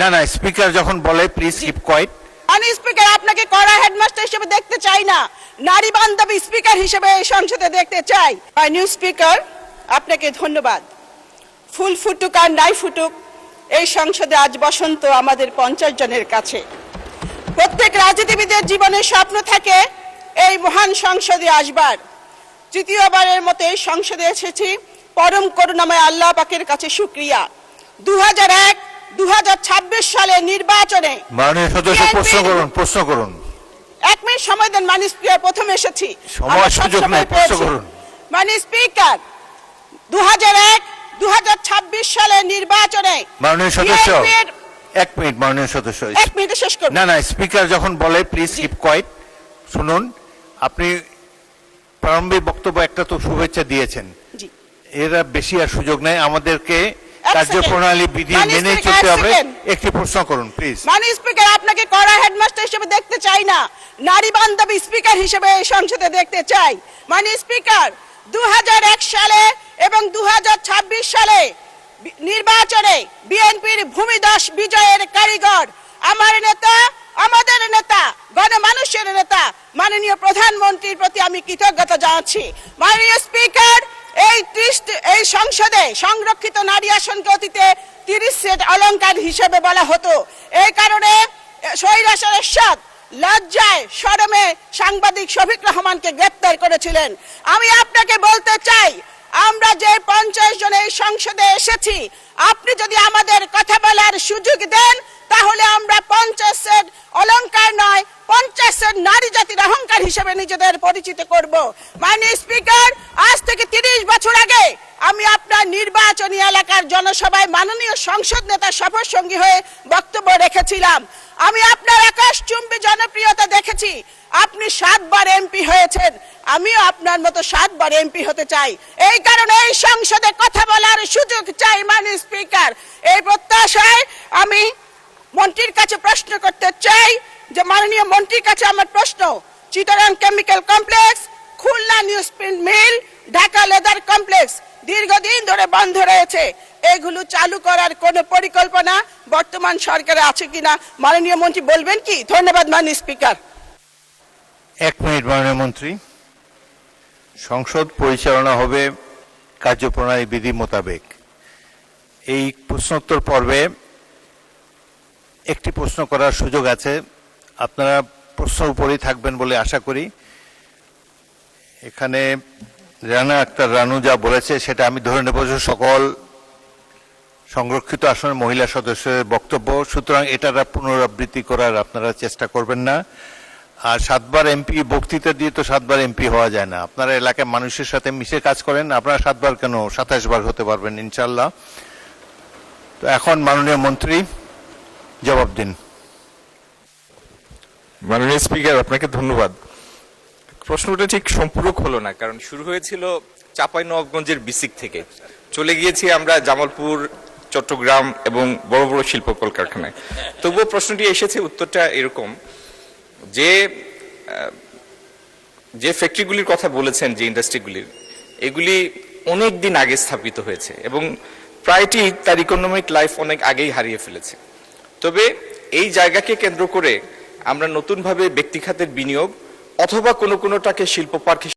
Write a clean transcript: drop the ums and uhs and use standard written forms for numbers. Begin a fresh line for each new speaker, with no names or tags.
না না, স্পিকার যখন বলে প্লিজ কিপ কোয়াইট।
আমি স্পিকার আপনাকে কড়া হেডমাস্টার হিসেবে দেখতে চাই না, নারী বান্ধবী স্পিকার হিসেবে এই সংসদে দেখতে চাই। নিউ স্পিকার, আপনাকে ধন্যবাদ। ফুল ফুটুক আর নাই ফুটুক, এই সংসদে আজ বসন্ত আমাদের 50 জনের কাছে। প্রত্যেক রাজনীতিবিদের জীবনে স্বপ্ন থাকে এই মহান সংসদে আসবার। তৃতীয়বারের মতো এই সংসদে এসেছি, পরম করুণাময় আল্লাহ পাকের কাছে শুকরিয়া। 2001-2026 সালে নির্বাচনে
মাননীয় সদস্য প্রশ্ন করুন।
1 মিনিট সময় দেন মাননীয় স্পিকার। প্রথম এসেছি,
সময় সুযোগ নেই, প্রশ্ন করুন।
মাননীয় স্পিকার, 2001-2026 সালে নির্বাচনে
মাননীয় সদস্য 1 মিনিট, মাননীয় সদস্য
1 মিনিটে শেষ করুন।
না না, স্পিকার যখন বলে প্লিজ কিপ কোয়াইট, শুনুন। আপনি প্রারম্ভিক বক্তব্য একটা তো শুভেচ্ছা দিয়েছেন, এরা বেশি আর সুযোগ নেই, আমাদেরকে কার্যপ্রণালী বিধি মেনে চলতে হবে। একটি প্রশ্ন করুন প্লিজ।
মাননীয় স্পিকার, আপনাকে কড়া হেডমাস্টার হিসেবে দেখতে চাই না, নারী বান্ধবী স্পিকার হিসেবে এই সংসদে দেখতে চাই। মাননীয় স্পিকার, 2001 সালে এবং 2026 সালে নির্বাচনে বিএনপির ভূমিদশ বিজয়ের কারিগর, আমার নেতা, আমাদের নেতা, গণমানুষের নেতা মাননীয় প্রধানমন্ত্রীর প্রতি আমি কৃতজ্ঞতা জানাচ্ছি। মাননীয় স্পিকার, এই সংসদে সংরক্ষিত নারী আসনকে অতীতে 30 সেট অলংকার হিসেবে বলা হতো। এই কারণে স্বৈরাচার এরশাদ লজ্জায় শরমে সাংবাদিক শফিক রহমানকে গ্রেপ্তার করেছিলেন। আমি আপনাকে বলতে চাই, আমরা যে 50 জন এই সংসদে এসেছি, আপনি যদি আমাদের কথা বলার সুযোগ দেন তাহলে আমরা 50 সেট অলংকার নয়, 50 সেট নারী জাতির অহংকার হিসেবে নিজেদের পরিচিত করব। মাননীয় স্পিকার, আজ থেকে 30 বছর আগে আমি আপনার নির্বাচনী এলাকার জনসভায় মাননীয় সংসদ নেতা শপথ সঙ্গী হয়ে বক্তব্য রেখেছিলাম। আমি আপনার আকাশচুম্বী জনপ্রিয়তা দেখেছি। আপনি 7 বার এমপি হয়েছেন, আমিও আপনার মতো 7 বার এমপি হতে চাই। এই কারণে এই সংসদে কথা বলার সুযোগ চাই। মাননীয় স্পিকার, এই প্রত্যাশায় আমি মন্ত্রীর কাছে প্রশ্ন করতে চাই যে মাননীয় মন্ত্রীর কাছে আমার প্রশ্ন, Chittagong chemical complex, Khulna news print mill, Dhaka leather complex দীর্ঘদিন ধরে বন্ধ রয়েছে, এগুলো চালু করার কোনো পরিকল্পনা বর্তমান সরকারে আছে কিনা মাননীয় মন্ত্রী বলবেন কি? ধন্যবাদ মাননীয় স্পিকার।
1 মিনিট মাননীয় মন্ত্রী। সংসদ পরিচালনা হবে কার্যপ্রণালী বিধি মোতাবেক। এই প্রশ্নোত্তর পর্বে একটি প্রশ্ন করার সুযোগ আছে, আপনারা প্রশ্ন উপরেই থাকবেন বলে আশা করি। এখানে রানা আক্তার রানু যা বলেছে সেটা আমি ধরে নেব যে সকল সংরক্ষিত আসনের মহিলা সদস্যের বক্তব্য, সুতরাং এটার পুনরাবৃত্তি করার আপনারা চেষ্টা করবেন না। আর 7 বার এমপি বক্তৃতা দিয়ে তো 7 বার এমপি হওয়া যায় না। আপনারা এলাকায় মানুষের সাথে মিশে কাজ করেন, আপনারা 7 বার কেন 27 বার হতে পারবেন ইনশাল্লাহ। তো এখন মাননীয় মন্ত্রী জবাব দিন।
মাননীয় স্পিকার, আপনাকে ধন্যবাদ। প্রশ্নটা ঠিক সম্পূরক হলো না, কারণ শুরু হয়েছিল চাঁপাইনবাবগঞ্জের বিসিক থেকে, চলে গিয়েছি আমরা জামালপুর, চট্টগ্রাম এবং বড় বড় শিল্প কলকারখানায়। তবুও প্রশ্নটি এসেছে, উত্তরটা এরকম যে ফ্যাক্টরিগুলির কথা বলেছেন, যে ইন্ডাস্ট্রিগুলির, এগুলি অনেক দিন আগে স্থাপিত হয়েছে এবং প্রায়টি তার ইকোনমিক লাইফ অনেক আগেই হারিয়ে ফেলেছে। তবে এই জায়গাকে কেন্দ্র করে আমরা নতুনভাবে ব্যক্তি খাতের বিনিয়োগ অথবা কোনোটাকে শিল্প পার্ক